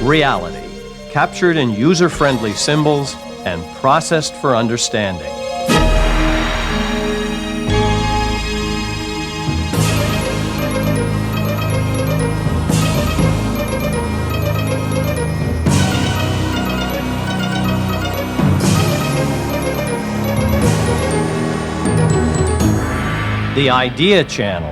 Reality, captured in user-friendly symbols and processed for understanding. The Idea Channel.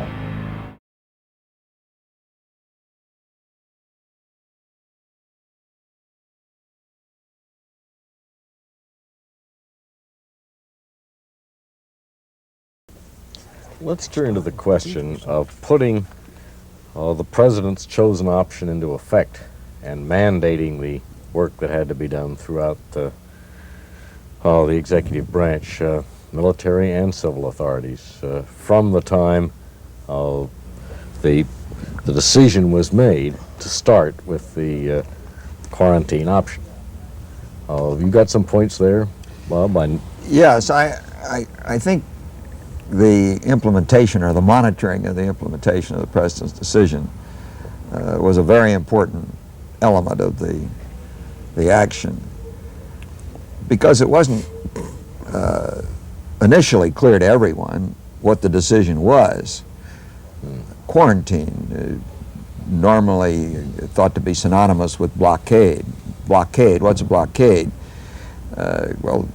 Let's turn to the question of putting the president's chosen option into effect and mandating the work that had to be done throughout the executive branch, military and civil authorities, from the time the decision was made to start with the quarantine option. You got some points there, Bob? Yes, I think the implementation or the monitoring of the implementation of the president's decision was a very important element of the action, because it wasn't initially clear to everyone what the decision was. Quarantine, normally thought to be synonymous with blockade. Blockade, what's a blockade? Well,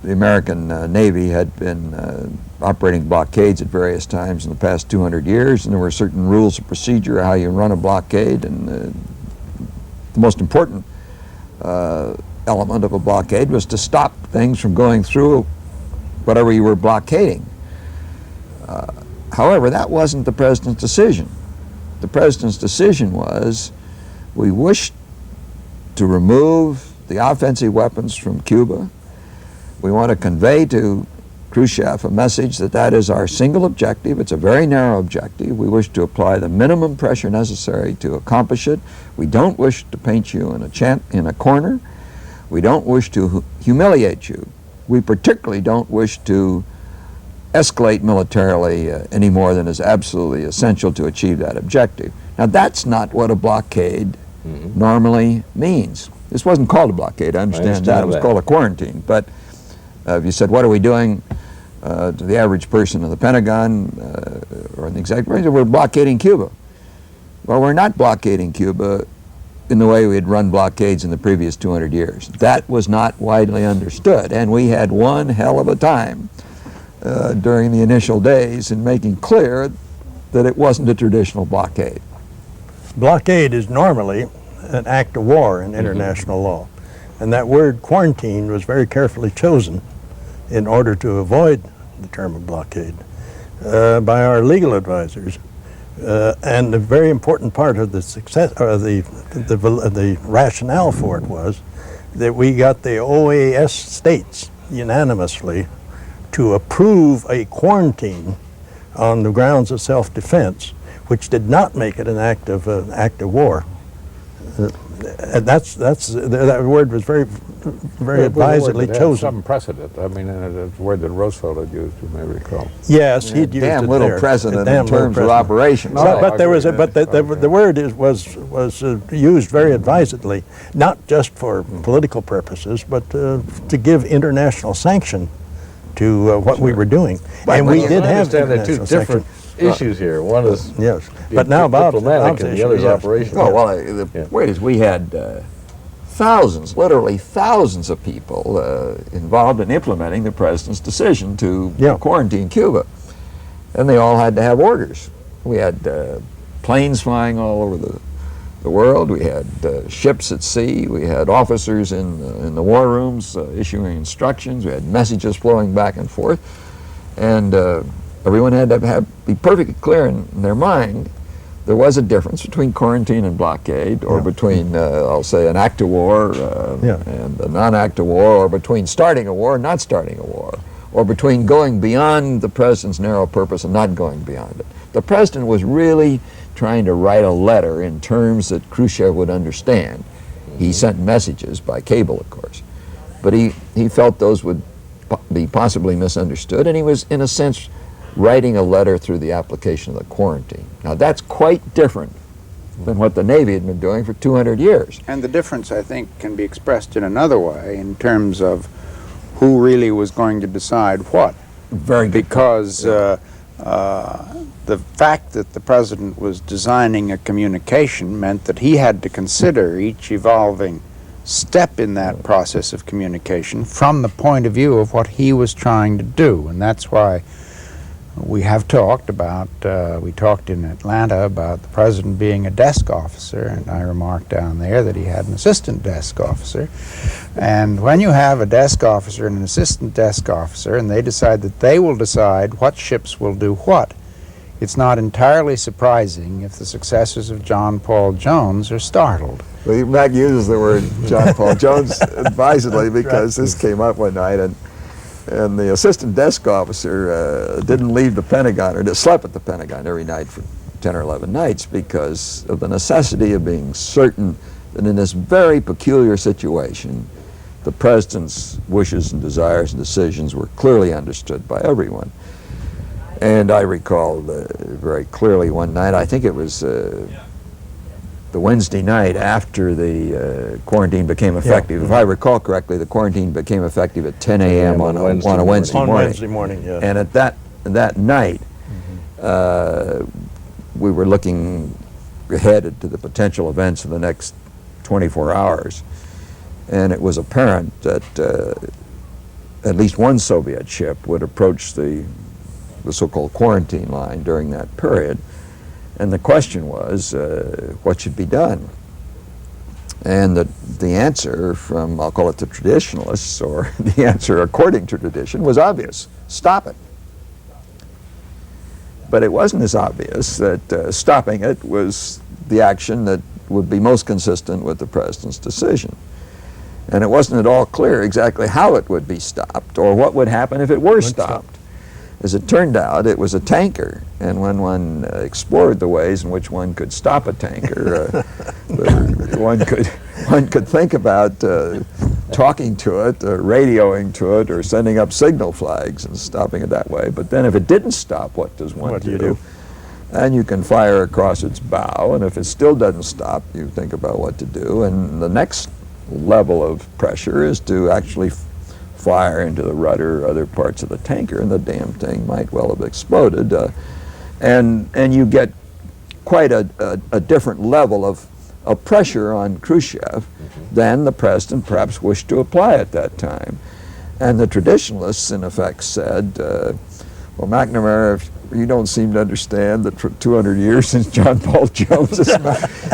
the American Navy had been operating blockades at various times in the past 200 years, and there were certain rules of procedure how you run a blockade, and the most important element of a blockade was to stop things from going through whatever you were blockading. However, that wasn't the president's decision. The president's decision was, we wish to remove the offensive weapons from Cuba. We want to convey to Khrushchev a message that that is our single objective. It's a very narrow objective. We wish to apply the minimum pressure necessary to accomplish it. We don't wish to paint you in a corner. We don't wish to humiliate you. We particularly don't wish to escalate militarily any more than is absolutely essential to achieve that objective. Now, that's not what a blockade normally means. This wasn't called a blockade, I understand that. It was called a quarantine. But if you said, what are we doing to the average person in the Pentagon or in the executive branch? We're blockading Cuba. Well, we're not blockading Cuba in the way we had run blockades in the previous 200 years. That was not widely understood, and we had one hell of a time during the initial days in making clear that it wasn't a traditional blockade. Blockade is normally an act of war in international law, and that word quarantine was very carefully chosen in order to avoid the term of blockade by our legal advisors. And a very important part of the success, or the rationale for it, was that we got the OAS states unanimously to approve a quarantine on the grounds of self-defense, which did not make it an act of war. And that word was very advisedly chosen. Some precedent. I mean, it's a word that Roosevelt had used, you may recall. Yes, he'd used it there. Damn little precedent in terms of operations. But there was the word was used very advisedly, not just for political purposes, but to give international sanction to what we were doing. And we did have two different issues here. One is but now diplomatic, and the other is operational. Oh, well, the point is, we had thousands, literally thousands of people involved in implementing the president's decision to quarantine Cuba. And they all had to have orders. We had planes flying all over the world. We had ships at sea. We had officers in the war rooms issuing instructions. We had messages flowing back and forth. And everyone had to be perfectly clear in their mind there was a difference between quarantine and blockade, or between, I'll say, an act of war and a non-act of war, or between starting a war and not starting a war, or between going beyond the president's narrow purpose and not going beyond it. The president was really trying to write a letter in terms that Khrushchev would understand. He sent messages by cable, of course, but he felt those would be possibly misunderstood, and he was, in a sense, writing a letter through the application of the quarantine. Now, that's quite different than what the Navy had been doing for 200 years. And the difference, I think, can be expressed in another way in terms of who really was going to decide what. Very good. Because the fact that the president was designing a communication meant that he had to consider each evolving step in that process of communication from the point of view of what he was trying to do. And that's why we have talked about, we talked in Atlanta about the president being a desk officer, and I remarked down there that he had an assistant desk officer. And when you have a desk officer and an assistant desk officer, and they decide that they will decide what ships will do what, it's not entirely surprising if the successors of John Paul Jones are startled. Well, Mac uses the word John Paul Jones advisedly because this came up one night, and the assistant desk officer didn't leave the Pentagon, or just slept at the Pentagon every night for 10 or 11 nights because of the necessity of being certain that in this very peculiar situation, the president's wishes and desires and decisions were clearly understood by everyone. And I recall very clearly one night, I think it was the Wednesday night after the quarantine became effective. If I recall correctly, the quarantine became effective at 10 a.m. on a Wednesday morning. On Wednesday morning, yeah. And at that night, we were looking ahead to the potential events of the next 24 hours. And it was apparent that at least one Soviet ship would approach the so-called quarantine line during that period. And the question was, what should be done? And the answer from, I'll call it the traditionalists, or the answer according to tradition, was obvious. Stop it. But it wasn't as obvious that stopping it was the action that would be most consistent with the president's decision. And it wasn't at all clear exactly how it would be stopped or what would happen if it were stopped. As it turned out, it was a tanker, and when one explored the ways in which one could stop a tanker, one could think about talking to it, radioing to it, or sending up signal flags and stopping it that way. But then if it didn't stop, what does one do? And you can fire across its bow, and if it still doesn't stop, you think about what to do. And the next level of pressure is to actually fire into the rudder or other parts of the tanker, and the damn thing might well have exploded. And you get quite a different level of pressure on Khrushchev than the president perhaps wished to apply at that time. And the traditionalists, in effect, said, well, McNamara, you don't seem to understand that for 200 years since John Paul Jones,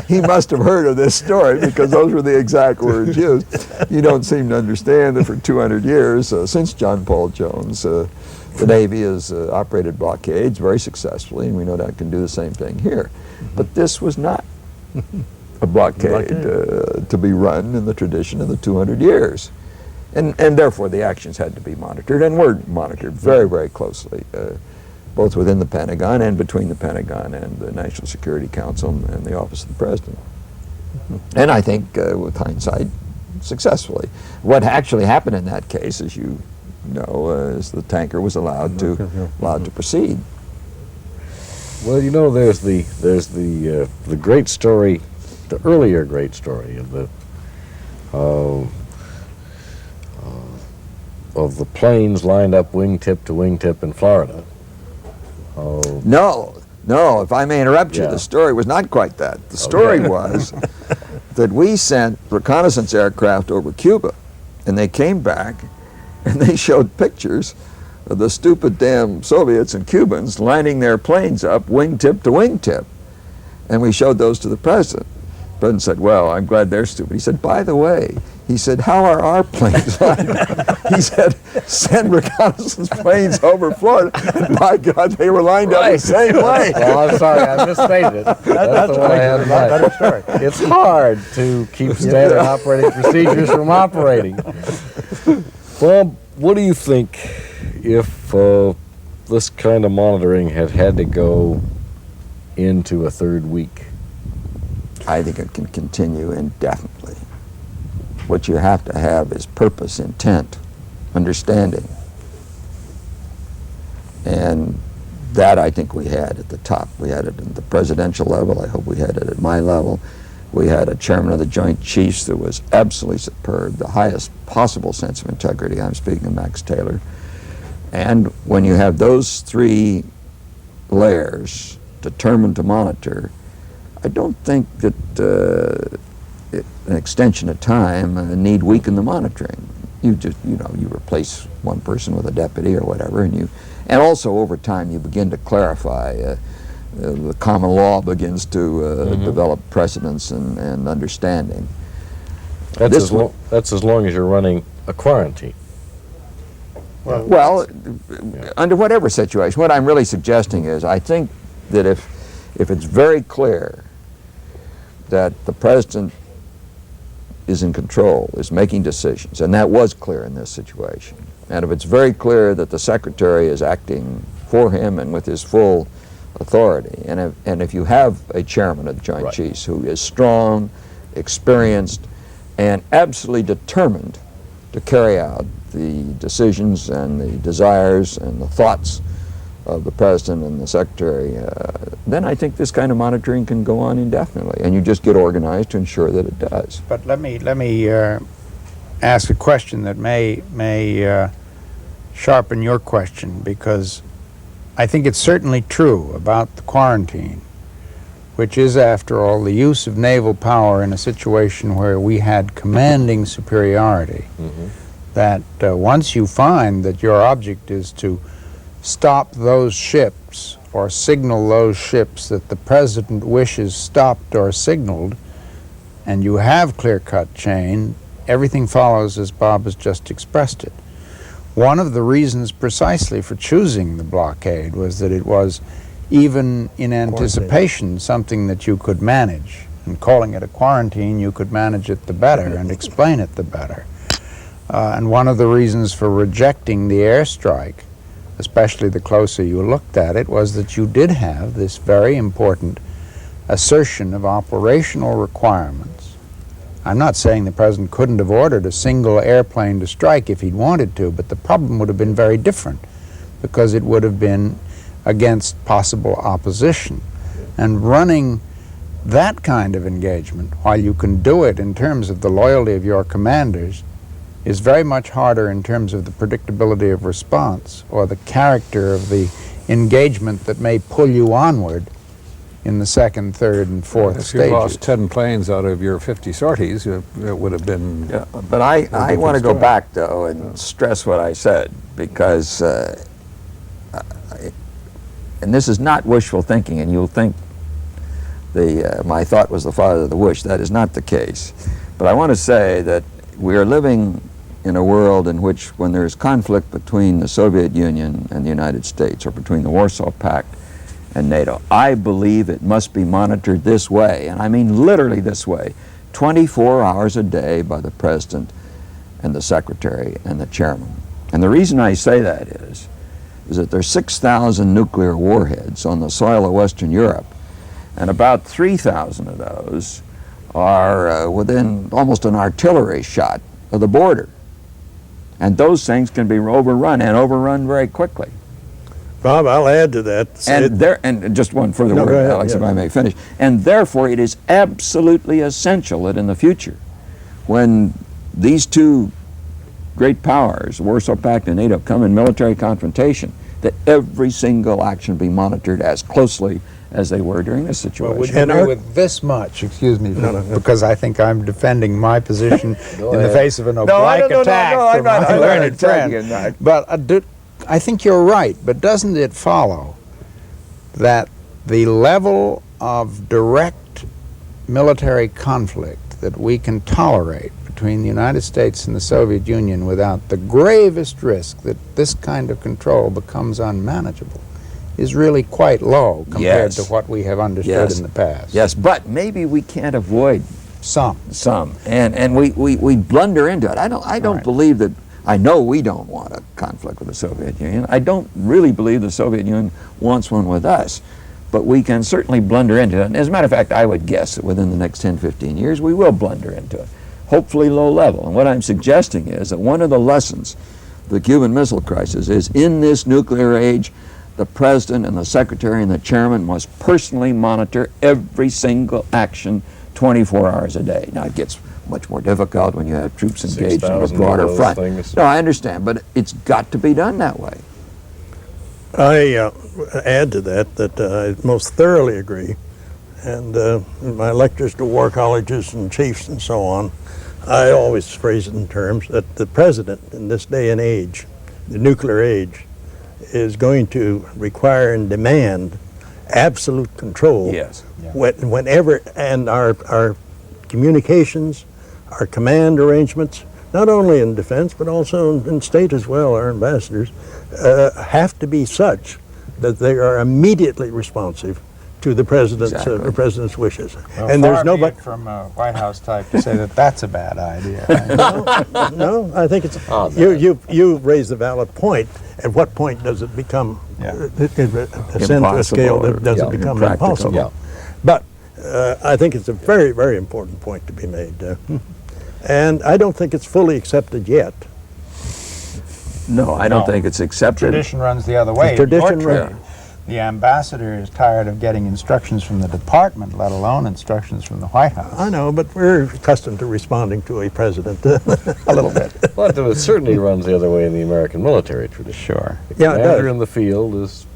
he must have heard of this story because those were the exact words used. You don't seem to understand that for 200 years since John Paul Jones, the Navy has operated blockades very successfully, and we know that can do the same thing here. But this was not a blockade to be run in the tradition of the 200 years. And therefore the actions had to be monitored, and were monitored very, very closely, both within the Pentagon and between the Pentagon and the National Security Council and the Office of the President. And I think, with hindsight, successfully. What actually happened in that case, as you know, is the tanker was allowed to proceed. Well, you know, there's the great story, the earlier great story of the planes lined up wingtip to wingtip in Florida. No, if I may interrupt you, the story was not quite that. The story was that we sent reconnaissance aircraft over Cuba, and they came back, and they showed pictures of the stupid damn Soviets and Cubans lining their planes up wingtip to wingtip. And we showed those to the president. The president said, well, I'm glad they're stupid. He said, by the way, he said, how are our planes lined up? He said, send reconnaissance planes over Florida. And my God, they were lined up the same way. Well, I'm sorry, I misstated it. That's the one I had in mind. Better story. It's hard to keep standard operating procedures from operating. Well, what do you think if this kind of monitoring had to go into a third week? I think it can continue indefinitely. What you have to have is purpose, intent, understanding. And That I think we had at the top. We had it at the presidential level. I hope we had it at my level. We had a chairman of the Joint Chiefs that was absolutely superb, the highest possible sense of integrity. I'm speaking of Max Taylor. And when you have those three layers determined to monitor, I don't think that an extension of time need weaken the monitoring. You just, you replace one person with a deputy or whatever, and also over time you begin to clarify. The common law begins to develop precedence and understanding. That's as long as you're running a quarantine. Well, under whatever situation, what I'm really suggesting is I think that if it's very clear that the president is in control, is making decisions, and that was clear in this situation, and if it's very clear that the secretary is acting for him and with his full authority, and if you have a chairman of the Joint Chiefs who is strong, experienced, and absolutely determined to carry out the decisions and the desires and the thoughts of the president and the secretary, then I think this kind of monitoring can go on indefinitely, and you just get organized to ensure that it does. But let me ask a question that may sharpen your question, because I think it's certainly true about the quarantine, which is, after all, the use of naval power in a situation where we had commanding superiority, that once you find that your object is to stop those ships or signal those ships that the president wishes stopped or signaled, and you have clear-cut chain, everything follows as Bob has just expressed it. One of the reasons precisely for choosing the blockade was that it was, even in anticipation, something that you could manage. And calling it a quarantine, you could manage it the better and explain it the better. And one of the reasons for rejecting the airstrike, especially the closer you looked at it, was that you did have this very important assertion of operational requirements. I'm not saying the president couldn't have ordered a single airplane to strike if he'd wanted to, but the problem would have been very different, because it would have been against possible opposition. And running that kind of engagement, while you can do it in terms of the loyalty of your commanders, is very much harder in terms of the predictability of response or the character of the engagement that may pull you onward in the second, third, and fourth stages. If you lost 10 planes out of your 50 sorties, it would have been... Yeah, but I want to go back, though, and stress what I said, because, and this is not wishful thinking, and you'll think my thought was the father of the wish. That is not the case. But I want to say that we are living in a world in which, when there is conflict between the Soviet Union and the United States, or between the Warsaw Pact and NATO, I believe it must be monitored this way, and I mean literally this way, 24 hours a day by the president and the secretary and the chairman. And the reason I say that is that there's 6,000 nuclear warheads on the soil of Western Europe, and about 3,000 of those are within almost an artillery shot of the border. And those things can be overrun, and overrun very quickly. Bob, I'll add to that. And just one further No, word, go ahead, Alex, yeah. if I may finish. And therefore, it is absolutely essential that in the future, when these two great powers, the Warsaw Pact and NATO, come in military confrontation, that every single action be monitored as closely as they were during this situation. Well, would you agree with this much, excuse me, because I think I'm defending my position in the face of an oblique attack from my learned friend. But I think you're right, but doesn't it follow that the level of direct military conflict that we can tolerate between the United States and the Soviet Union without the gravest risk that this kind of control becomes unmanageable is really quite low compared to what we have understood in the past? Yes, but maybe we can't avoid some. And we blunder into it. I don't believe that. I know we don't want a conflict with the Soviet Union. I don't really believe the Soviet Union wants one with us. But we can certainly blunder into it. And as a matter of fact, I would guess that within the next 10, 15 years, we will blunder into it. Hopefully low level. And what I'm suggesting is that one of the lessons of the Cuban Missile Crisis is, in this nuclear age, the president and the secretary and the chairman must personally monitor every single action 24 hours a day. Now, it gets much more difficult when you have troops engaged on a 6,000 broader of those front. things. No, I understand, but it's got to be done that way. I add to that I most thoroughly agree. And in my lectures to war colleges and chiefs and so on, I always phrase it in terms that the president in this day and age, the nuclear age, is going to require and demand absolute control. Yes. Whenever, and our communications, our command arrangements, not only in defense but also in state as well, our ambassadors, have to be such that they are immediately responsive to the president's Exactly. President's wishes. Well, And there's far be nobody. it from a White House type to say that that's a bad idea. No, I think it's Oh, no. you raise the valid point. At what point does it become Yeah. ascend to a scale that Impossible or, does yeah, it become impractical. impossible? Yeah. But I think it's a very, very important point to be made. And I don't think it's fully accepted yet. No, I don't No. think it's accepted. Tradition runs the other way. The tradition In your runs- trade, the ambassador is tired of getting instructions from the department, let alone instructions from the White House. I know, but we're accustomed to responding to a president a little bit. But it certainly runs the other way in the American military tradition. Sure. The Yeah, it commander does. in the field is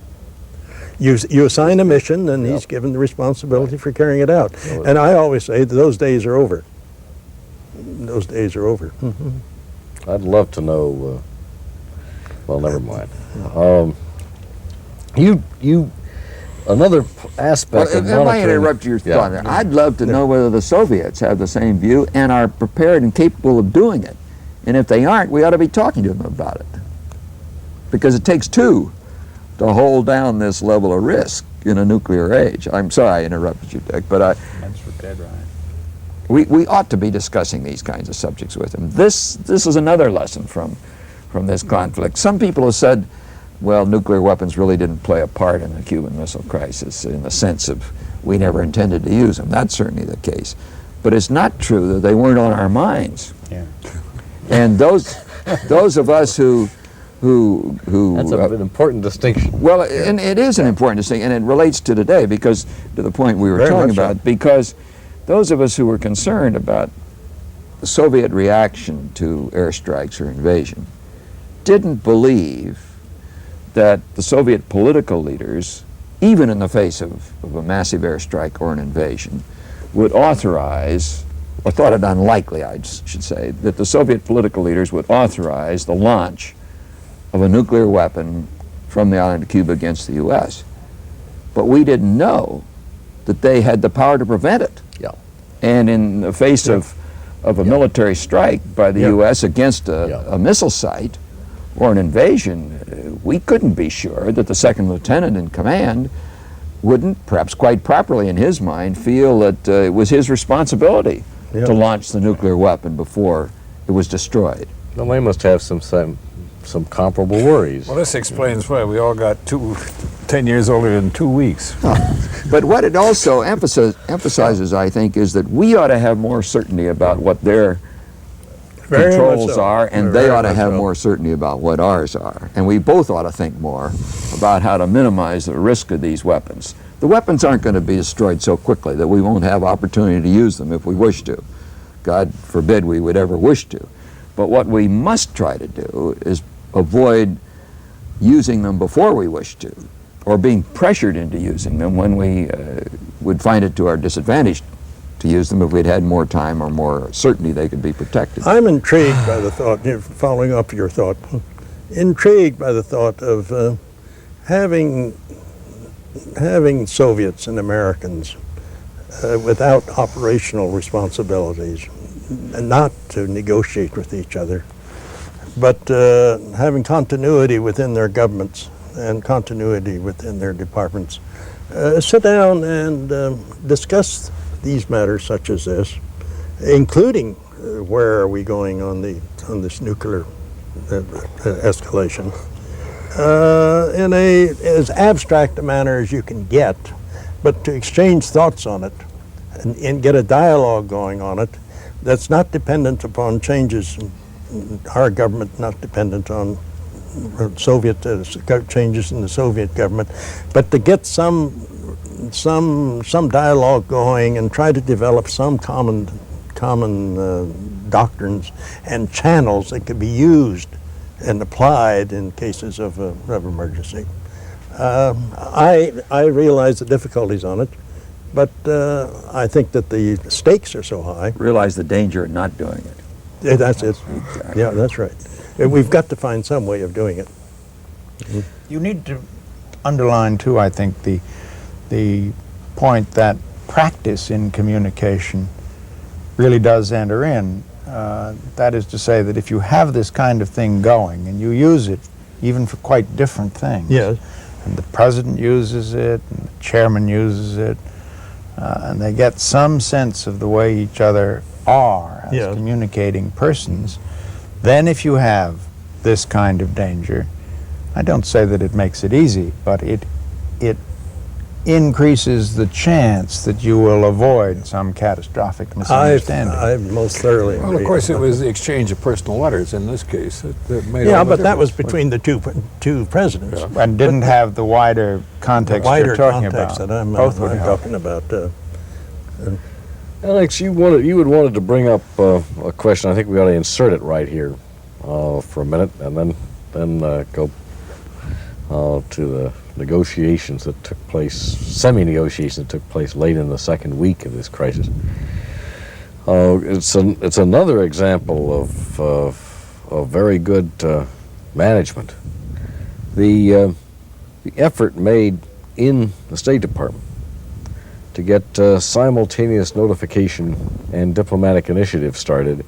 You assign a mission, and he's given the responsibility for carrying it out. And I always say that those days are over. Those days are over. I'd love to know. Well, never mind. Another aspect Well, of if I might monitoring. interrupt your Yeah. thought there, I'd love to know whether the Soviets have the same view and are prepared and capable of doing it. And if they aren't, we ought to be talking to them about it. Because it takes two to hold down this level of risk in a nuclear age. I'm sorry I interrupted you, Dick, but That's for dead right. we ought to be discussing these kinds of subjects with them. This is another lesson from this conflict. Some people have said, well, nuclear weapons really didn't play a part in the Cuban Missile Crisis in the sense of we never intended to use them. That's certainly the case. But it's not true that they weren't on our minds. Yeah. And those of us who That's an important distinction. well, and it is an important distinction, and it relates to today because to the point we were Very talking much so. about, because those of us who were concerned about the Soviet reaction to airstrikes or invasion didn't believe that the Soviet political leaders, even in the face of a massive airstrike or an invasion, would authorize, or thought it unlikely, I should say, that the Soviet political leaders would authorize the launch of a nuclear weapon from the island of Cuba against the U.S. But we didn't know that they had the power to prevent it. Yeah. And in the face of a military strike by the Yeah. U.S. against Yeah. a missile site or an invasion, we couldn't be sure that the second lieutenant in command wouldn't, perhaps quite properly in his mind, feel that it was his responsibility Yeah. to launch the nuclear weapon before it was destroyed. Well, they must have some comparable worries. Well, this explains why we all got 10 years older in 2 weeks. But what it also emphasizes, I think, is that we ought to have more certainty about what their Very much controls so. are, and Very they ought to much have so. more certainty about what ours are. And we both ought to think more about how to minimize the risk of these weapons. The weapons aren't going to be destroyed so quickly that we won't have opportunity to use them if we wish to. God forbid we would ever wish to. But what we must try to do is avoid using them before we wish to, or being pressured into using them when we would find it to our disadvantage to use them if we'd had more time or more certainty they could be protected. I'm intrigued by the thought, following up your thought, intrigued by the thought of having Soviets and Americans without operational responsibilities, and not to negotiate with each other, but having continuity within their governments and continuity within their departments. Sit down and discuss these matters such as this, including where are we going on this nuclear escalation, in as abstract a manner as you can get, but to exchange thoughts on it and get a dialogue going on it that's not dependent upon changes in our government, not dependent on Soviet changes in the Soviet government, but to get some dialogue going and try to develop some common doctrines and channels that could be used and applied in cases of emergency. I realize the difficulties on it, but I think that the stakes are so high. Realize the danger of not doing it. Yeah, that's it. Yeah, that's right. We've got to find some way of doing it. You need to underline, too, I think, the point that practice in communication really does enter in. That is to say that if you have this kind of thing going and you use it even for quite different things, Yes. and the president uses it, and the chairman uses it, and they get some sense of the way each other are as Yeah. communicating persons, then if you have this kind of danger, I don't say that it makes it easy, but it increases the chance that you will avoid some catastrophic misunderstanding. I most thoroughly agree. Well, of course, it was the exchange of personal letters in this case that made all Yeah, the but that was difference. between the two presidents. Yeah. And didn't have the wider context Wider you're talking context about. that I'm Both would help. talking about. Alex, you had wanted to bring up a question. I think we ought to insert it right here for a minute, and then go to the negotiations that took place, semi-negotiations that took place late in the second week of this crisis. It's another example of very good management. The effort made in the State Department to get simultaneous notification and diplomatic initiative started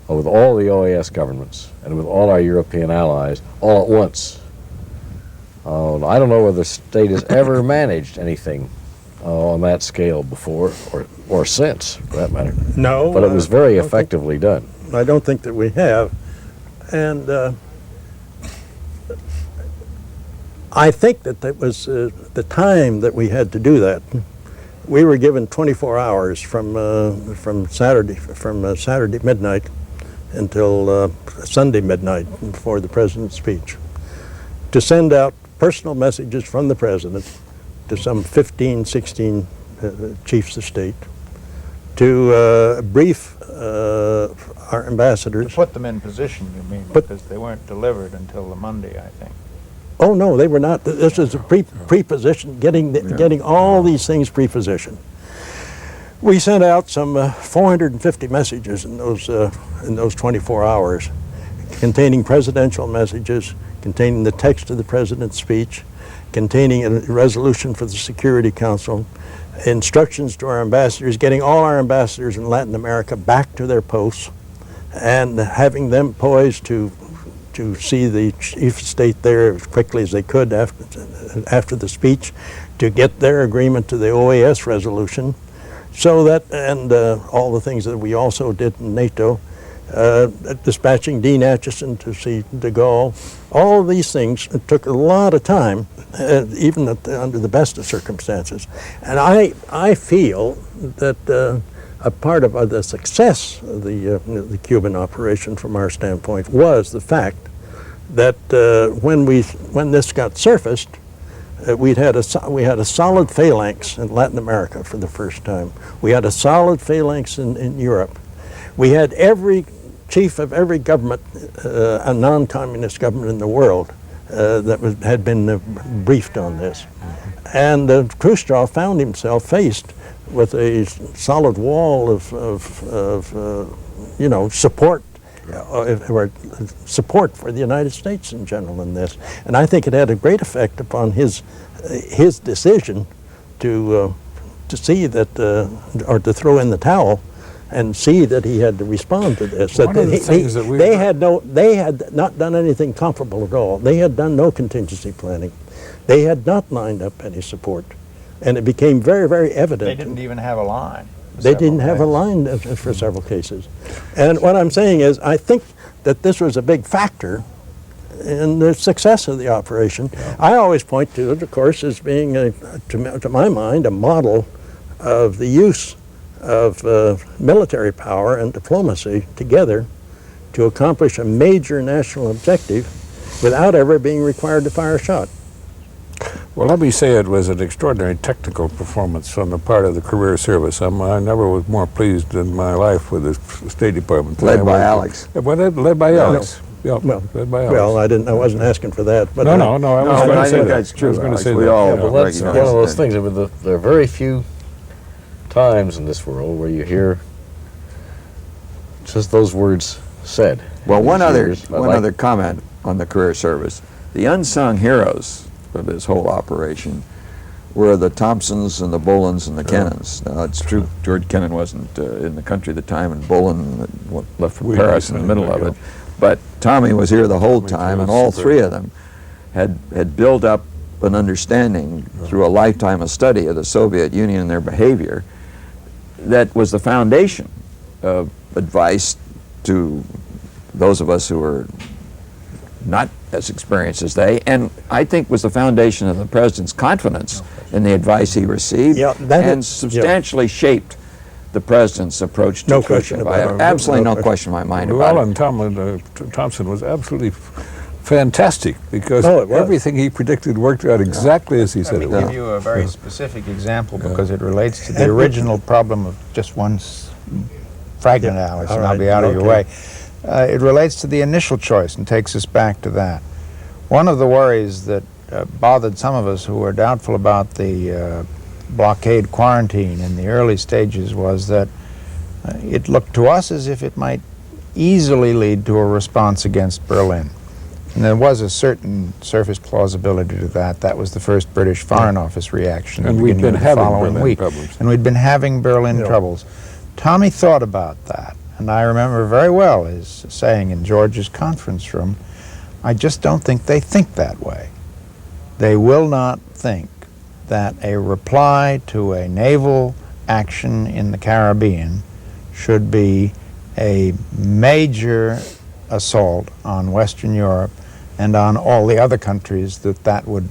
with all the OAS governments and with all our European allies all at once. I don't know whether the state has ever managed anything on that scale before or since, for that matter. No. But it was very effectively done. I don't think that we have. And I think that was the time that we had to do that. We were given 24 hours from Saturday midnight until Sunday midnight before the president's speech to send out personal messages from the president to some 15, 16 chiefs of state to brief our ambassadors. Put them in position, you mean, But- because they weren't delivered until the Monday, I think. Oh, no, they were not. This is a pre-position, getting all these things pre-positioned. We sent out some 450 messages in those 24 hours, containing presidential messages, containing the text of the president's speech, containing a resolution for the Security Council, instructions to our ambassadors, getting all our ambassadors in Latin America back to their posts, and having them poised to see the chief of state there as quickly as they could after the speech, to get their agreement to the OAS resolution, so that, and all the things that we also did in NATO, dispatching Dean Acheson to see de Gaulle. All of these things took a lot of time, even under the best of circumstances. And I feel that a part of the success of the Cuban operation from our standpoint was the fact that when this got surfaced, we had a solid phalanx in Latin America for the first time. We had a solid phalanx in Europe. We had every chief of every government, a non-communist government in the world, that had been briefed on this. And Khrushchev found himself faced with a solid wall of support, or support for the United States in general in this. And I think it had a great effect upon his decision to see that, or to throw in the towel and see that he had to respond to this. One of the things that we they had not done anything comparable at all. They had done no contingency planning. They had not lined up any support. And it became very, very evident. They didn't even have a line. They didn't have a line for several cases. And what I'm saying is, I think that this was a big factor in the success of the operation. I always point to it, of course, as being, to my mind, a model of the use of military power and diplomacy together to accomplish a major national objective, without ever being required to fire a shot. Well, let me say it was an extraordinary technical performance on the part of the career service. I never was more pleased in my life with the State Department. than I Led by was. Alex. Led by Alex. Yeah, Well, led by Alex. well, I wasn't asking for that, but no, I was No, going I to say think that. that's true, I was going to Alex. say We that. all- yeah. Well, that's one recognize of those that. things. There are very few times in this world where you hear just those words said. Well, These one years, I like- other comment on the career service. The unsung heroes of this whole operation were the Thompsons and the Bullens and the Kennons. Now, it's true George Kennan wasn't in the country at the time, and Bullen left for We Paris in the middle of it. But Tommy was here the whole time, and all three of them had built up an understanding through a lifetime of study of the Soviet Union and their behavior that was the foundation of advice to those of us who were not as experienced as they, and I think was the foundation of the President's confidence in the advice he received, Yeah, that and is- substantially shaped the President's approach to No Khrushchev. question I have about it. absolutely No no question in my mind Well, about it. and Thompson was absolutely fantastic because Oh, it was. everything he predicted worked out exactly as he said it Let me would. give you a very specific example because it relates to the original problem of just one fragment, Yeah, Alex, all and I'll right, be out of your okay. way. It relates to the initial choice and takes us back to that. One of the worries that bothered some of us who were doubtful about the blockade quarantine in the early stages was that it looked to us as if it might easily lead to a response against Berlin. And there was a certain surface plausibility to that. That was the first British Foreign Office reaction. And at the we'd beginning been of the having following Berlin week. problems. And we'd been having Berlin Yeah. troubles. Tommy thought about that, and I remember very well his saying in George's conference room, I just don't think they think that way. They will not think that a reply to a naval action in the Caribbean should be a major assault on Western Europe and on all the other countries that would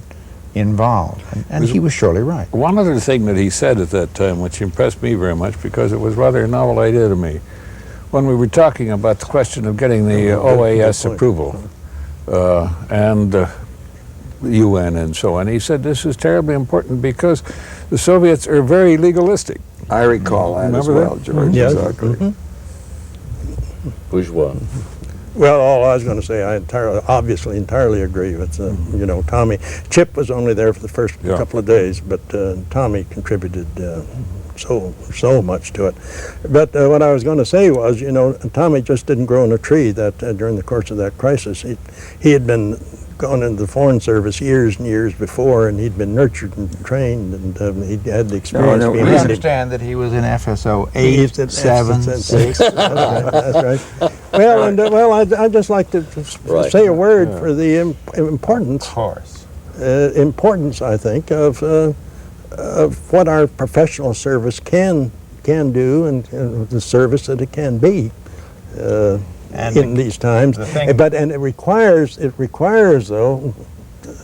involve. And he was surely right. One other thing that he said at that time, which impressed me very much because it was rather a novel idea to me, when we were talking about the question of getting the OAS good point. approval and the UN and so on, he said this is terribly important because the Soviets are very legalistic. I recall that as Remember that? well, George. Yes. Exactly. Bourgeois. Well, all I was going to say, I obviously entirely agree with, you know, Tommy. Chip was only there for the first Yeah. couple of days, but Tommy contributed so much to it. But what I was going to say was, you know, Tommy just didn't grow in a tree that during the course of that crisis. He had been gone into the Foreign Service years and years before, and he'd been nurtured and trained, and he had the experience no, being We He- understand that he was in FSO He's 8, at 7, FSO 6. That's right. Well, and I'd just like to Right. say a word for the importance, course. I think, of what our professional service can do and the service that it can be And in these times. the thing- But it requires though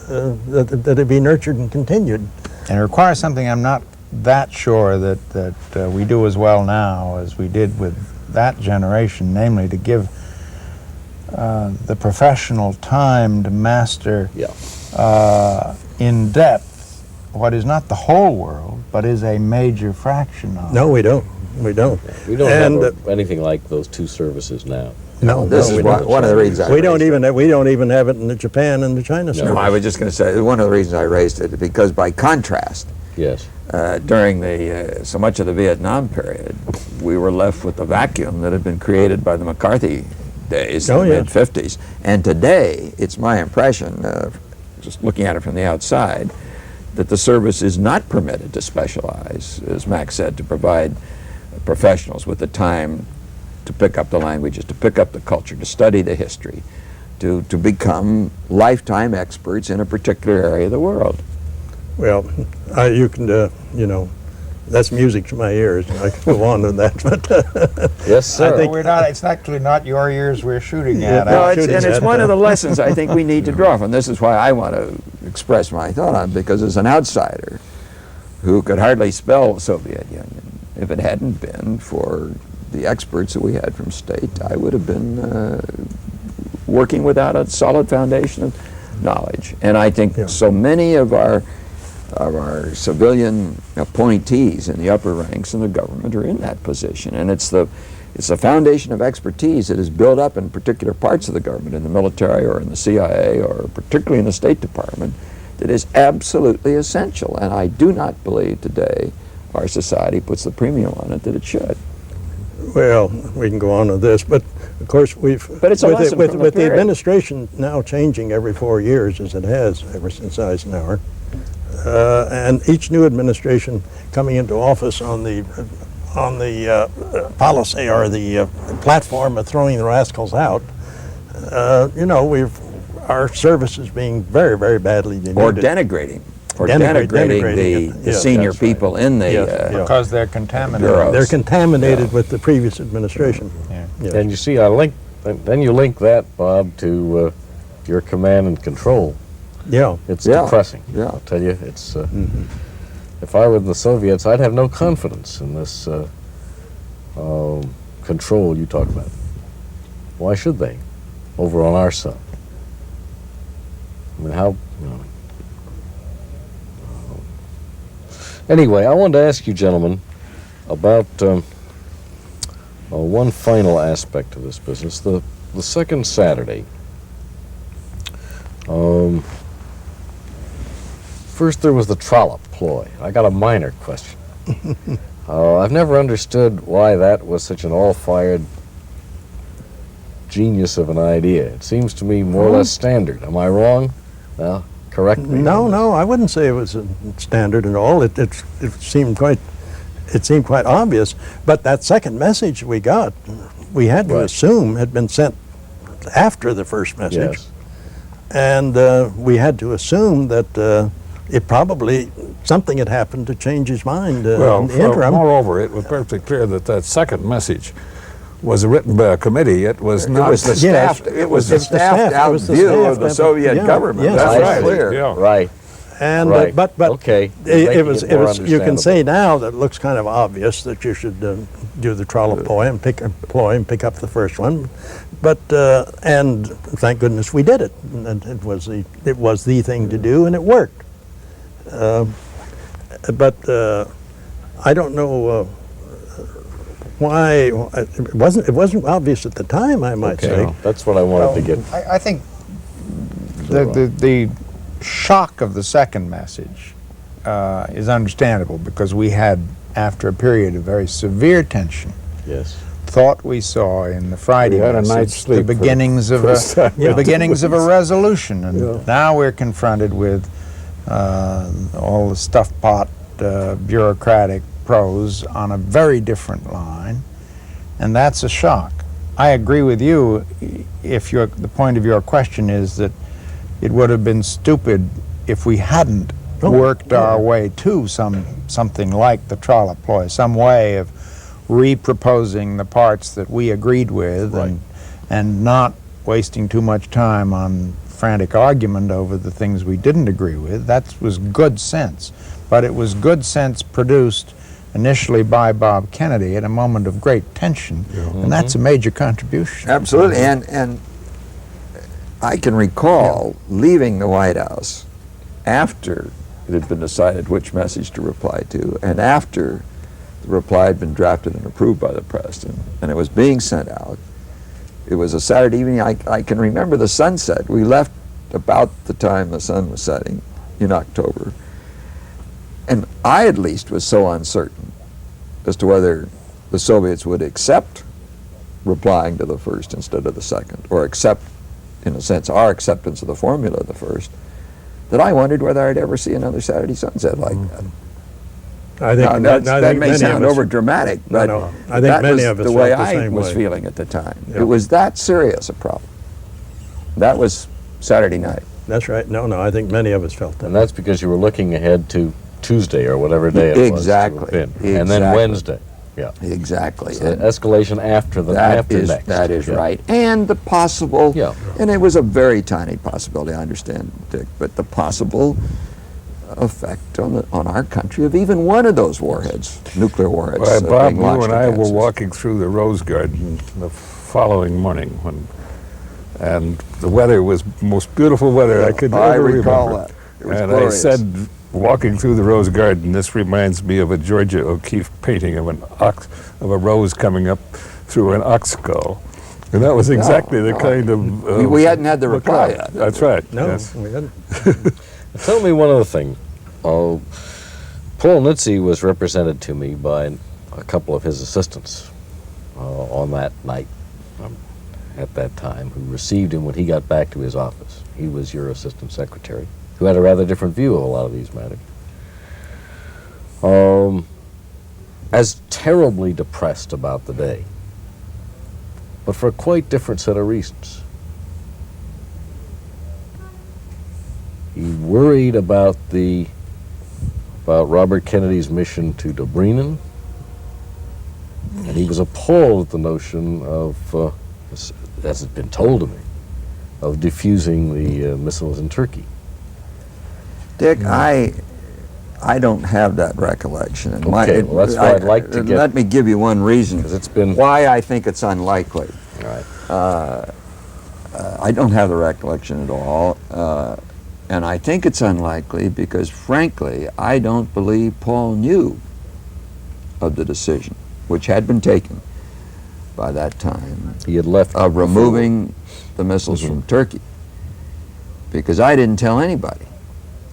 that it be nurtured and continued. And it requires something I'm not that sure that we do as well now as we did with that generation, namely to give the professional time to master Yeah. in depth what is not the whole world, but is a major fraction of No, we don't. We don't. We don't And, have anything like those two services now. No, This no, is we one, don't. one of the reasons I We don't raised it. even have it in the Japan and the China service. No, I was just going to say, one of the reasons I raised it, because by contrast, Yes. during so much of the Vietnam period, we were left with the vacuum that had been created by the McCarthy days Oh, in the yeah. mid-50s. And today, it's my impression, just looking at it from the outside, that the service is not permitted to specialize, as Max said, to provide professionals with the time to pick up the languages, to pick up the culture, to study the history, to become lifetime experts in a particular area of the world. Well, you can, you know, that's music to my ears. I can go on with that, but Yes, sir. It's actually not your ears we're shooting Yeah, at. no, No, Alex. it's one of the lessons I think we need to draw from. This is why I want to express my thought on it, because as an outsider who could hardly spell the Soviet Union, if it hadn't been for the experts that we had from state, I would have been working without a solid foundation of knowledge. And I think Yeah. so many of our civilian appointees in the upper ranks in the government are in that position. And it's the foundation of expertise that is built up in particular parts of the government, in the military or in the CIA or particularly in the State Department, that is absolutely essential. And I do not believe today our society puts the premium on it that it should. Well, we can go on with this, but of course But it's a lesson with from the the period. administration now changing every 4 years as it has ever since Eisenhower, and each new administration coming into office on the policy or the platform of throwing the rascals out, our service is being very, very badly denuded. Or denigrating. Or Denigrating denigrating it. the Yes, senior that's right. people in the Yes, yeah. Because they're contaminated. bureaus. They're contaminated with the previous administration. Yeah. Yes. And you see, then you link that, Bob, to your command and control. Yeah. It's Yeah, depressing. yeah. I'll tell you, it's. If I were in the Soviets, I'd have no confidence in this control you talk about. Why should they? Over on our side. I mean, how? Anyway, I wanted to ask you, gentlemen, about one final aspect of this business. The second Saturday. First, there was the trollop ploy. I got a minor question. I've never understood why that was such an all-fired genius of an idea. It seems to me more or less standard. Am I wrong? Well, correct me. No, I wouldn't say it was a standard at all. It seemed quite obvious. But that second message we got, we had to Right. assume had been sent after the first message, Yes. and we had to assume that it probably something had happened to change his mind Well, in the interim. moreover, it was perfectly clear that that second message was written by a committee. It was It not was the Yes. staffed, it was the It was the staffed staff. It out was the view staff of the that- Soviet yeah, government. yes, That's I right. see. Clear. Yeah. Right. And Right. but Okay. You're it making was it more you can say understandable. now that it looks kind of obvious that you should do the trollop ploy and pick up the first one, but and thank goodness we did it. And it was the thing to do, and it worked. But I don't know why it wasn't obvious at the time. I might Okay. say. That's what I wanted to get. I think the shock of the second message is understandable because we had, after a period of very severe tension, Yes. thought we saw in the Friday We had a message night's sleep the beginnings of first time. the beginnings of a resolution, and Yeah. now we're confronted with all the stuff pot bureaucratic prose on a very different line, and that's a shock. I agree with you if the point of your question is that it would have been stupid if we hadn't worked our way to something like the trollop ploy, some way of reproposing the parts that we agreed with, Right. and not wasting too much time on frantic argument over the things we didn't agree with. That was good sense, but it was good sense produced initially by Bob Kennedy at a moment of great tension, and that's a major contribution. Absolutely, and I can recall leaving the White House after it had been decided which message to reply to, and after the reply had been drafted and approved by the president, and it was being sent out. It was a Saturday evening. I can remember the sunset. We left about the time the sun was setting in October, and I at least was so uncertain as to whether the Soviets would accept replying to the first instead of the second, or accept, in a sense, our acceptance of the formula of the first, that I wondered whether I'd ever see another Saturday sunset like that. I think Now, I that think may many sound of us- over dramatic, but no. I think that many was of us the way felt the I same was way. feeling at the time. Yeah. It was that serious a problem. That was Saturday night. That's right. No, I think many of us felt that. And that's because you were looking ahead to Tuesday or whatever day it was. to Exactly. have been. And then Exactly. Wednesday. Yeah. Exactly. So And escalation after the that after is next. that is Yeah. right. And the possible, Yeah. and it was a very tiny possibility, I understand, Dick, but the possible effect on our country of even one of those warheads, nuclear warheads. Well, Bob, being you launched and I against were us. walking through the Rose Garden the following morning when and the weather was most beautiful weather I could I ever recall remember. that. It was And glorious. I said, walking through the rose garden, this reminds me of a Georgia O'Keeffe painting of a rose coming up through an ox skull. And that was exactly the kind of... we hadn't had the look reply out. yet. That's right. No, Yes. we hadn't. Tell me one other thing. Paul Nitze was represented to me by a couple of his assistants on that night at that time, who received him when he got back to his office. He was your assistant secretary, who had a rather different view of a lot of these matters. As terribly depressed about the day, but for a quite different set of reasons. He worried about Robert Kennedy's mission to Dobrynin, and he was appalled at the notion of, as it's been told to me, of defusing the missiles in Turkey. Dick, I don't have that recollection. And Okay, well, that's why I'd like to get- Let me give you one reason Because it's been... why I think it's unlikely. All right. I don't have the recollection at all, and I think it's unlikely because, frankly, I don't believe Paul knew of the decision, which had been taken by that time, He had left... of removing the missiles from Turkey, because I didn't tell anybody.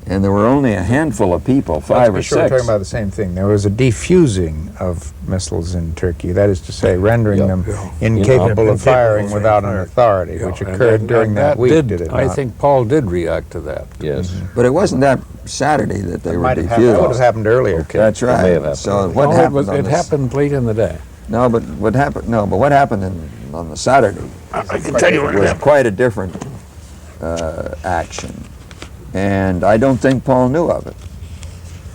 And there were only a handful of people, five or Let's be sure we're six. talking about the same thing. There was a defusing of missiles in Turkey, that is to say, rendering them incapable of firing without an authority, which And occurred during that week, did it I not? think Paul did react to that. Yes. But it wasn't that Saturday that they were Might have happened, that would have defused. happened earlier. Okay. That's It may have right. happened. So what No, happened on it this? happened late in the day. No, but what happened? No, but what happened on the Saturday I can tell you what was quite a different action, and I don't think Paul knew of it.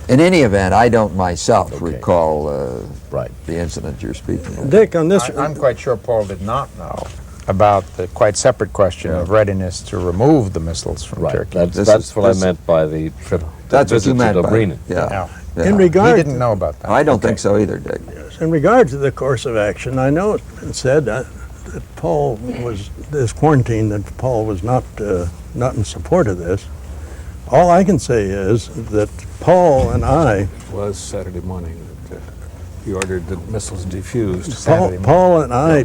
In any event, I don't myself Okay. recall Right. the incident you're speaking of. Dick, on this, I'm quite sure Paul did not know about the quite separate question of readiness to remove the missiles from Right. Turkey. That's, This that's is- what I this- meant by the trip. That's what visit you to meant by Dobrynin. yeah. Yeah. in He regard, didn't know about that. I don't Okay. think so either, Dick. in regard to the course of action, I know it's been said that Paul was this quarantine, that Paul was not in support of this. All I can say is that Paul and I, Was Saturday morning that he ordered the missiles defused. Saturday morning. Paul and I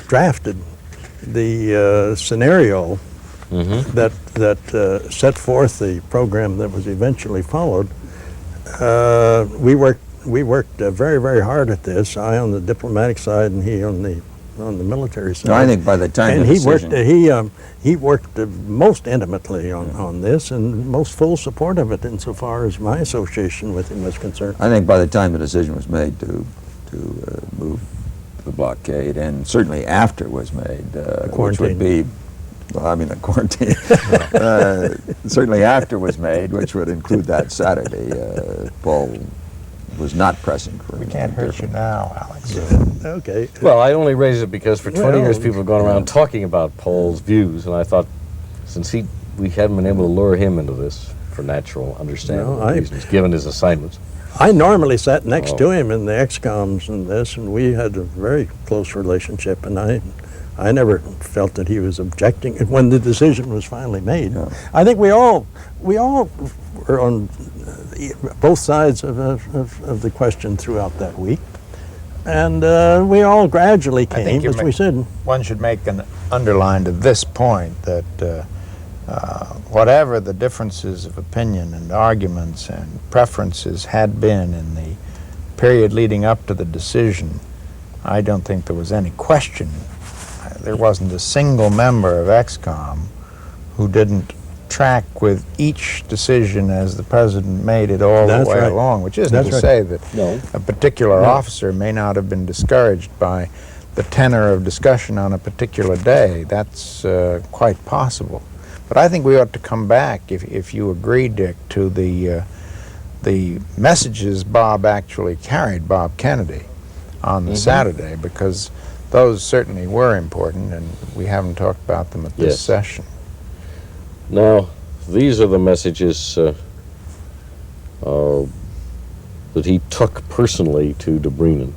drafted the scenario that set forth the program that was eventually followed. We worked very, very hard at this. I on the diplomatic side, and he on the military side. No, I think by the time And the he worked. decision, He worked most intimately on this, and most full support of it, insofar as my association with him was concerned. I think by the time the decision was made to move the blockade, and certainly after it was made, which would be, well, I mean, the quarantine. Certainly after it was made, which would include that Saturday, Paul was not pressing for We anything can't hurt you different. now, Alex. Okay. Well, I only raise it because for 20 years Well, people have gone around talking about Paul's views, and I thought since we hadn't been able to lure him into this for natural, understandable No, reasons, given his assignments. I normally sat next Oh. to him in the XComs and this, and we had a very close relationship, and I never felt that he was objecting when the decision was finally made. No. I think we all were on both sides of the question throughout that week, and we all gradually I think came, you as ma- we said. One should make an underline to this point that whatever the differences of opinion and arguments and preferences had been in the period leading up to the decision, I don't think there was any question. There wasn't a single member of XCOM who didn't track with each decision as the president made it all That's the way right. along, which isn't That's to right. say that No. a particular No. officer may not have been discouraged by the tenor of discussion on a particular day. That's quite possible. But I think we ought to come back, if you agree, Dick, to the messages Bob actually carried, Bob Kennedy, on the Saturday, because those certainly were important, and we haven't talked about them at this Yes. session. Now, these are the messages that he took personally to Dobrynin.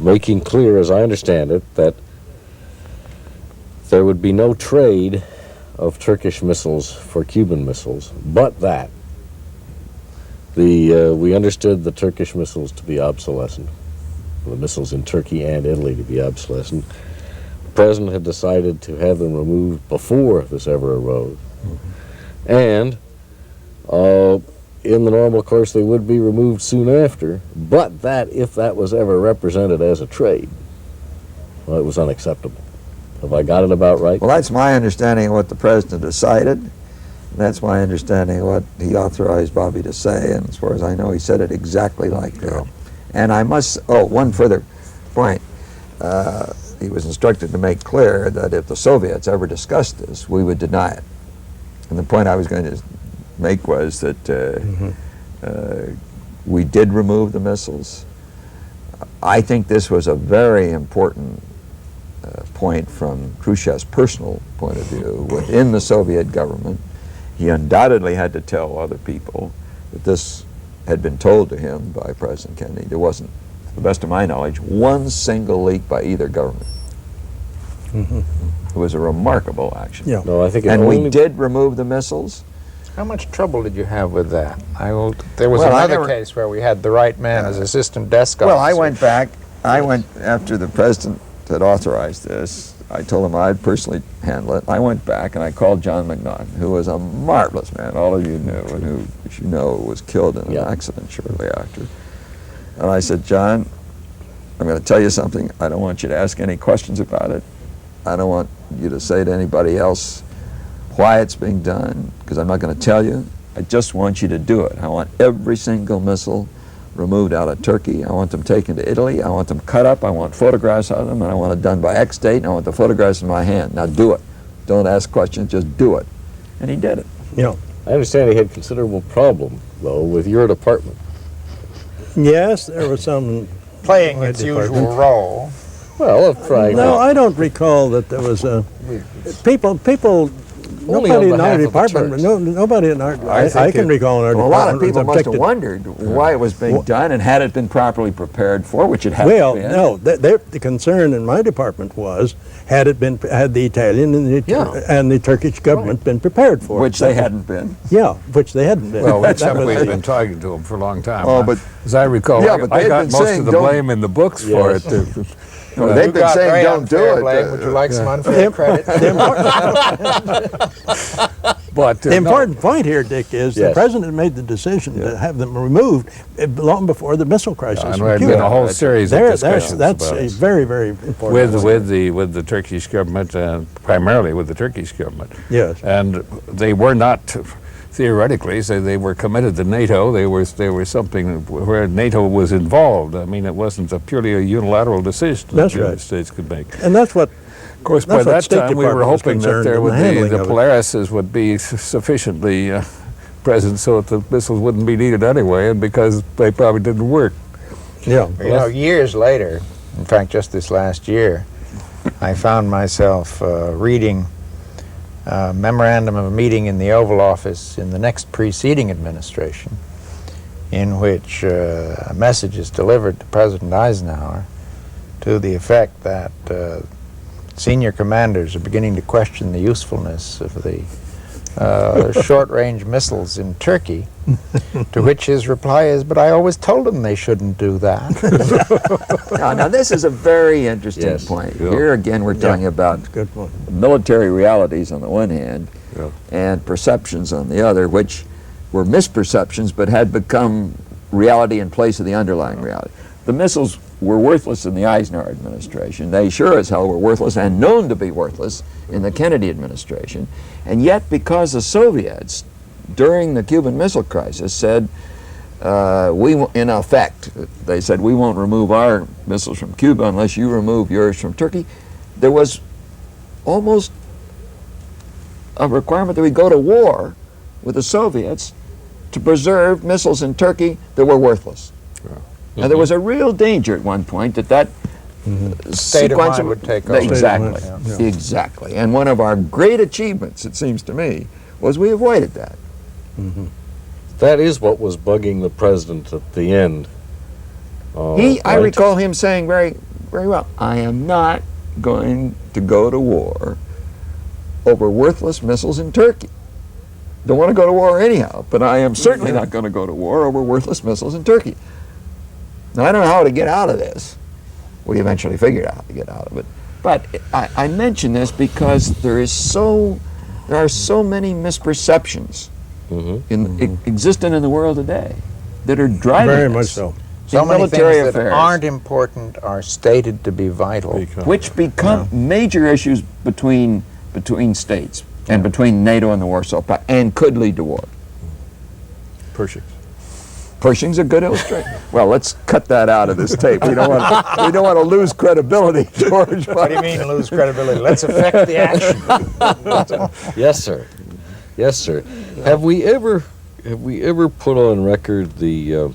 making clear, as I understand it, that there would be no trade of Turkish missiles for Cuban missiles, but that we understood the Turkish missiles to be obsolescent, the missiles in Turkey and Italy to be obsolescent. The president had decided to have them removed before this ever arose. And in the normal course, they would be removed soon after, but that if that was ever represented as a trade, well, it was unacceptable. Have I got it about right? Well, that's my understanding of what the president decided. That's my understanding of what he authorized Bobby to say, and as far as I know, he said it exactly like that. And I must, one further point. He was instructed to make clear that if the Soviets ever discussed this, we would deny it. And the point I was going to make was that we did remove the missiles. I think this was a very important point from Khrushchev's personal point of view within the Soviet government. He undoubtedly had to tell other people that this had been told to him by President Kennedy. There wasn't, to the best of my knowledge, one single leak by either government. It was a remarkable action. Yeah. No, I think it And only... we did remove the missiles. How much trouble did you have with that? There was Well, I another never- case where we had the right man as assistant desk officer. Well, I went back. After the president had authorized this, I told him I'd personally handle it. I went back and I called John McNaughton, who was a marvelous man, all of you knew, and who, as you know, was killed in an accident shortly after. And I said, John, I'm going to tell you something. I don't want you to ask any questions about it. I don't want you to say to anybody else why it's being done, because I'm not going to tell you. I just want you to do it. I want every single missile removed out of Turkey. I want them taken to Italy. I want them cut up. I want photographs of them, and I want it done by X date, and I want the photographs in my hand. Now do it. Don't ask questions, just do it. And he did it. Yeah. I understand he had considerable problem, though, with your department. Yes, there was some playing my its department. usual role. Well, of trying No, I don't recall that there was a people. Only Nobody on in our behalf of the department. Turks. Nobody in our. I can recall in our Well, a lot of department people must have objected. wondered why it was being done, and had it been properly prepared for, which it hadn't Well, been. no. The concern in my department was had the Italian and the Turkish government been prepared for Which it. they hadn't been. Yeah, which they hadn't been. Well, That except was we've the- been talking to him for a long time. Oh, but- as I recall, Yeah, but I they'd got been most saying of the don't- blame in the books for it. Well, they've been saying don't do it. Would you like some unfair credit? But The important point here, Dick, is the Yes. president made the decision to have them removed long before the missile crisis. and in there had Cuba. been a whole series of That's discussions that's about a it. very, very important. with the Turkish government, primarily with the Turkish government. Yes. And they were not theoretically, so they were committed to NATO. They were something where NATO was involved. I mean, it wasn't purely a unilateral decision that That's the United right. States could make. And that's what. Of course, by That's what that State time we were Department was hoping that concerned there in would the be handling the of it. Polarises would be sufficiently present so that the missiles wouldn't be needed anyway, and because they probably didn't work. Yeah. You know, years later, in fact, just this last year, I found myself reading a memorandum of a meeting in the Oval Office in the next preceding administration, in which a message is delivered to President Eisenhower to the effect that senior commanders are beginning to question the usefulness of the short-range missiles in Turkey, to which his reply is, but I always told them they shouldn't do that. Now, this is a very interesting Yes. point. Yeah. Here again, we're talking about Good point. military realities on the one hand, Yeah. and perceptions on the other, which were misperceptions but had become reality in place of the underlying reality. The missiles were worthless in the Eisenhower administration. They sure as hell were worthless and known to be worthless in the Kennedy administration. And yet, because the Soviets, during the Cuban Missile Crisis, said, in effect, they said, we won't remove our missiles from Cuba unless you remove yours from Turkey, there was almost a requirement that we go to war with the Soviets to preserve missiles in Turkey that were worthless. Now, there was a real danger at one point that State of sequence mind would take over. Exactly, State of mind, exactly. And one of our great achievements, it seems to me, was we avoided that. That is what was bugging the president at the end. I right? recall him saying very, very well, I am not going to go to war over worthless missiles in Turkey. Don't want to go to war anyhow, but I am certainly not going to go to war over worthless missiles in Turkey. Now, I don't know how to get out of this. We eventually figured out how to get out of it. But I mention this because there are so many misperceptions existing in the world today that are driving Very us. much so. So in many military things that affairs, aren't important are stated to be vital. which become major issues between states and between NATO and the Warsaw Pact, and could lead to war. Pershing. Pershing's a good illustration. Well, let's cut that out of this tape. We don't want to lose credibility, George. What do you mean lose credibility? Let's affect the action. Yes, sir. Yes, sir. Have we ever put on record the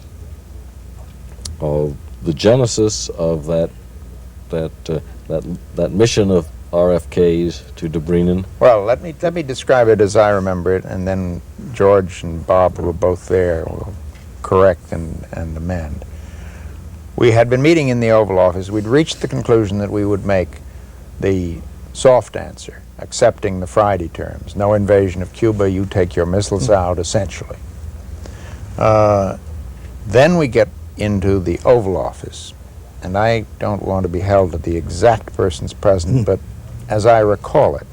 genesis of that mission of RFK's to Dobrynin? Well, let me describe it as I remember it, and then George and Bob, who were both there, will correct and amend. We had been meeting in the Oval Office. We'd reached the conclusion that we would make the soft answer, accepting the Friday terms. No invasion of Cuba, you take your missiles out, essentially. Then we get into the Oval Office, and I don't want to be held to the exact persons present, but as I recall it,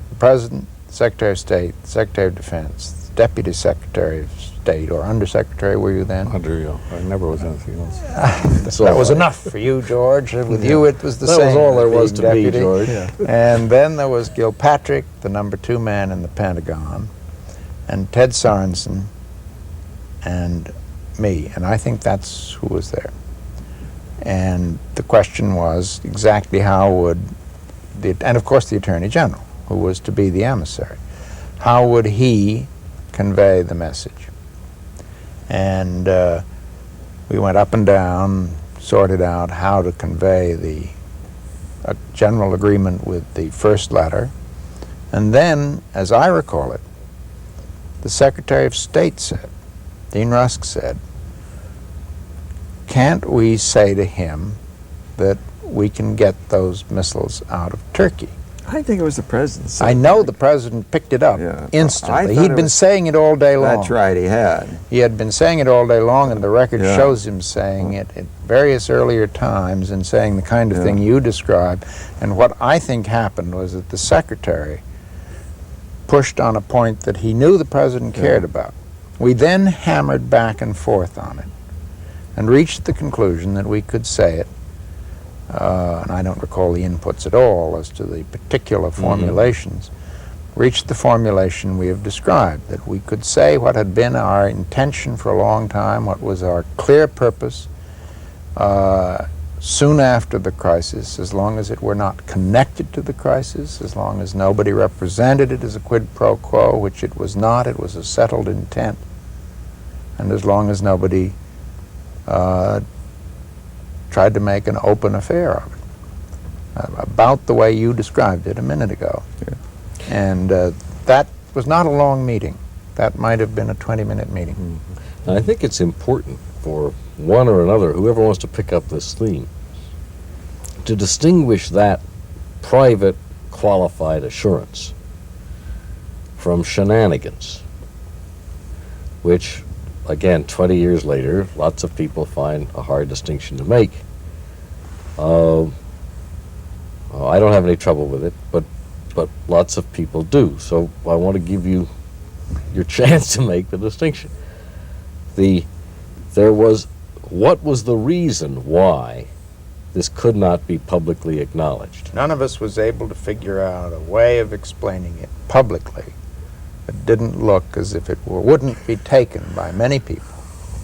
the President, Secretary of State, Secretary of Defense, Deputy Secretary of State, or Undersecretary, were you then? Under, I never was anything else. That was enough for you, George. With you, it was the That same. was all there being was to deputy. be, George. And then there was Gilpatrick, the #2 man in the Pentagon, and Ted Sorensen, and me. And I think that's who was there. And the question was exactly how would and of course the Attorney General, who was to be the emissary, how would he convey the message? And we went up and down, sorted out how to convey the general agreement with the first letter. And then, as I recall it, the Secretary of State said, Dean Rusk said, can't we say to him that we can get those missiles out of Turkey? I think it was the president. I know the president picked it up Yeah. I instantly. thought He'd it been was- saying it all day long. That's right, he had. He had been saying it all day long, and the record Yeah. shows him saying it at various earlier times and saying the kind of thing you describe. And what I think happened was that the secretary pushed on a point that he knew the president cared about. We then hammered back and forth on it and reached the conclusion that we could say it, and I don't recall the inputs at all as to the particular formulations, reached the formulation we have described, that we could say what had been our intention for a long time, what was our clear purpose soon after the crisis, as long as it were not connected to the crisis, as long as nobody represented it as a quid pro quo, which it was not, it was a settled intent, and as long as nobody tried to make an open affair of it, about the way you described it a minute ago. And that was not a long meeting. That might have been a 20-minute meeting. And I think it's important for one or another, whoever wants to pick up this theme, to distinguish that private qualified assurance from shenanigans, which, again, 20 years later, lots of people find a hard distinction to make. I don't have any trouble with it, but lots of people do. So I want to give you your chance to make the distinction. What was the reason why this could not be publicly acknowledged? None of us was able to figure out a way of explaining it publicly that didn't look as if it wouldn't be taken by many people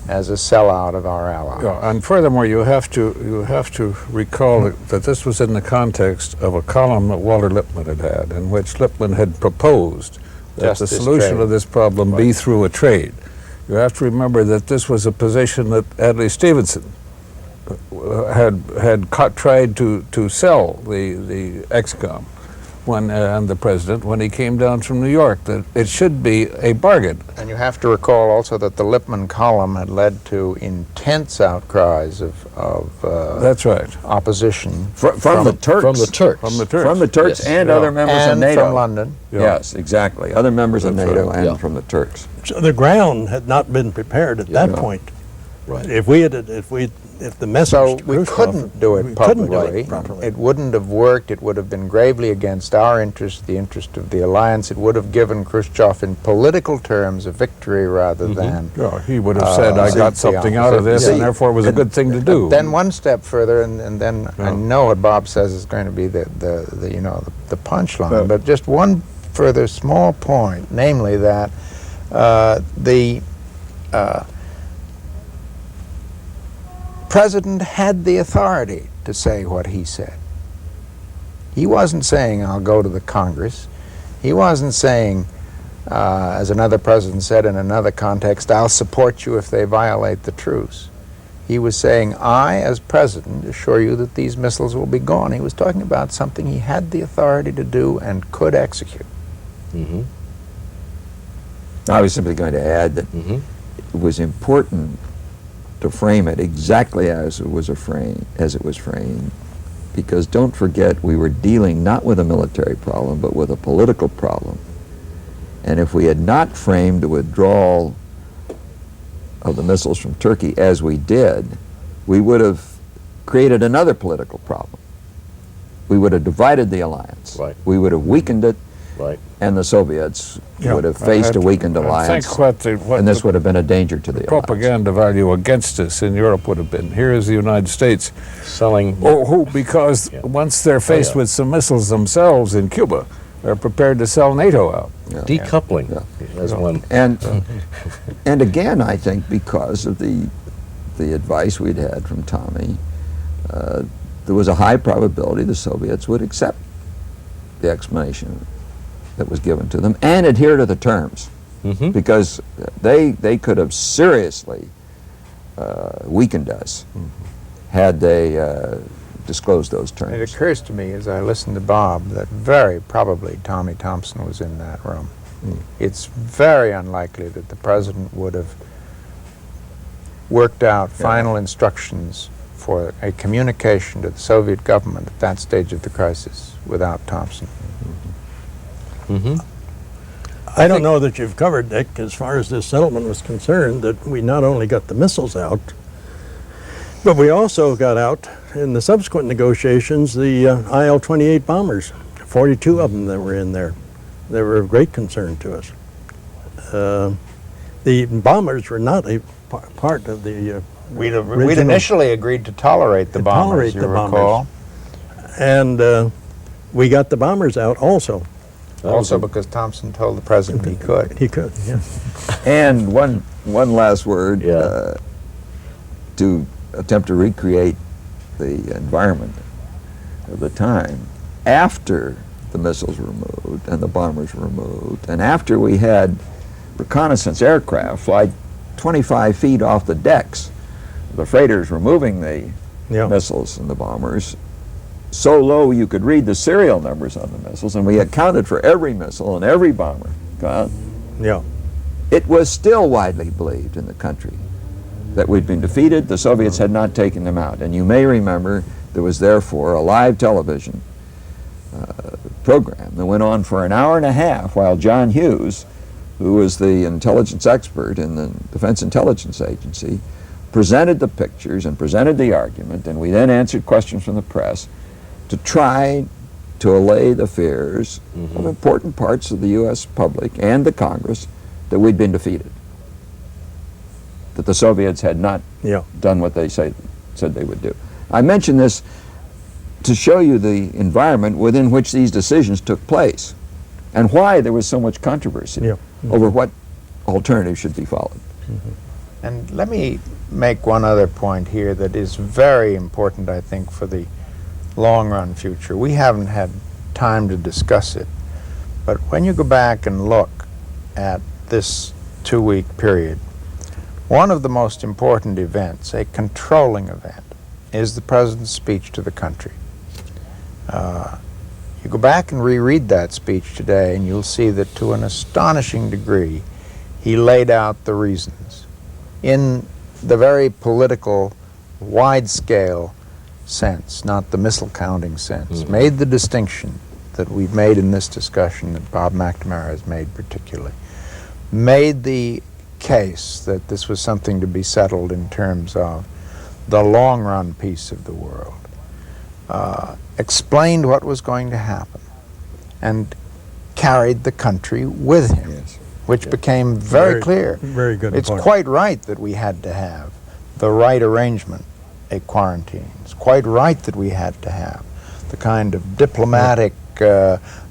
as a sellout of our allies. Yeah, and furthermore, you have to recall that this was in the context of a column that Walter Lippmann had, in which Lippmann had proposed that Just the this solution trade. of this problem be through a trade. You have to remember that this was a position that Adlai Stevenson had tried to sell the XCOM and the president when he came down from New York, that it should be a bargain. And you have to recall also that the Lippmann column had led to intense outcries of That's right. opposition From the Turks. From the Turks. From the Turks. From the Turks Yes. and Yeah. other members of and NATO. from London. Yeah. Yes, exactly. Other members of That's NATO right. and Yeah. from the Turks. So the ground had not been prepared at that Yeah. point. Right. If the message So to we Khrushchev- couldn't do it we couldn't do publicly. it properly. It wouldn't have worked. It would have been gravely against our interest, the interest of the alliance. It would have given Khrushchev, in political terms, a victory rather than. Yeah, he would have said, I got something out of this, See, and therefore it was a good thing to do. Then one step further, and then I Yeah. know what Bob says is going to be the punchline, Yeah. but just one further small point, namely that the president had the authority to say what he said. He wasn't saying, I'll go to the Congress. He wasn't saying, as another president said in another context, I'll support you if they violate the truce. He was saying, I, as president, assure you that these missiles will be gone. He was talking about something he had the authority to do and could execute. Mm-hmm. I was simply going to add that Mm-hmm. it was important to frame it exactly as it was framed, because don't forget we were dealing not with a military problem but with a political problem. And if we had not framed the withdrawal of the missiles from Turkey as we did, we would have created another political problem. We would have divided the alliance. Right. We would have weakened it, Right. and the Soviets Yeah. would have faced a weakened I alliance. think what And this the would have been a danger to the alliance. propaganda value against us in Europe would have been, here is the United States, Selling. because Yeah. once they're faced yeah. with some missiles themselves in Cuba, they're prepared to sell NATO out. Decoupling, as one. And again, I think because of the advice we'd had from Tommy, there was a high probability the Soviets would accept the explanation that was given to them and adhere to the terms, Mm-hmm. because they could have seriously weakened us had they disclosed those It terms. occurs to me as I listen to Bob that very probably Tommy Thompson was in that room. It's very unlikely that the president would have worked out final instructions for a communication to the Soviet government at that stage of the crisis without Thompson. Mm-hmm. I don't know that you've covered, Dick, as far as this settlement was concerned, that we not only got the missiles out, but we also got out, in the subsequent negotiations, the IL-28 bombers, 42 of them that were in there. They were of great concern to us. The bombers were not a part of the We'd original- initially agreed to tolerate the To bombers, tolerate you the bombers. recall. And we got the bombers out also. Also because Thompson told the president he could. He could, yeah. And one last word Yeah. to attempt to recreate the environment of the time. After the missiles were removed and the bombers were removed, and after we had reconnaissance aircraft fly 25 feet off the decks, the freighters removing the Yeah. missiles and the bombers, so low you could read the serial numbers on the missiles, and we accounted for every missile and every bomber. Yeah. It was still widely believed in the country that we'd been defeated, the Soviets had not taken them out. And you may remember there was therefore a live television program that went on for an hour and a half while John Hughes, who was the intelligence expert in the Defense Intelligence Agency, presented the pictures and presented the argument, and we then answered questions from the press to try to allay the fears of important parts of the U.S. public and the Congress that we'd been defeated, that the Soviets had not Yeah. done what they said they would do. I mention this to show you the environment within which these decisions took place and why there was so much controversy Yeah. over what alternative should be followed. And let me make one other point here that is very important, I think, for the long-run future. We haven't had time to discuss it, but when you go back and look at this 2-week period, one of the most important events, a controlling event, is the president's speech to the country. You go back and reread that speech today, and you'll see that to an astonishing degree, he laid out the reasons in the very political, wide-scale sense, not the missile counting sense, made the distinction that we've made in this discussion, that Bob McNamara has made particularly, made the case that this was something to be settled in terms of the long-run peace of the world, explained what was going to happen, and carried the country with him, Yes. which became very clear. Very good It's point. quite right that we had to have the right arrangement, a quarantine. It's quite right that we had to have the kind of diplomatic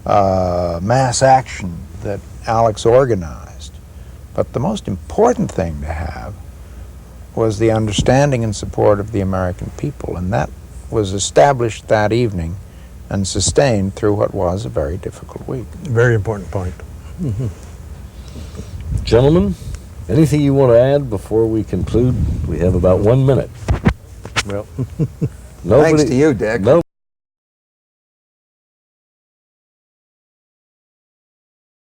mass action that Alex organized. But the most important thing to have was the understanding and support of the American people, and that was established that evening and sustained through what was a very difficult week. Very important point. Gentlemen, anything you want to add before we conclude? We have about 1 minute. Well, Nobody, Thanks to you, Dick. No,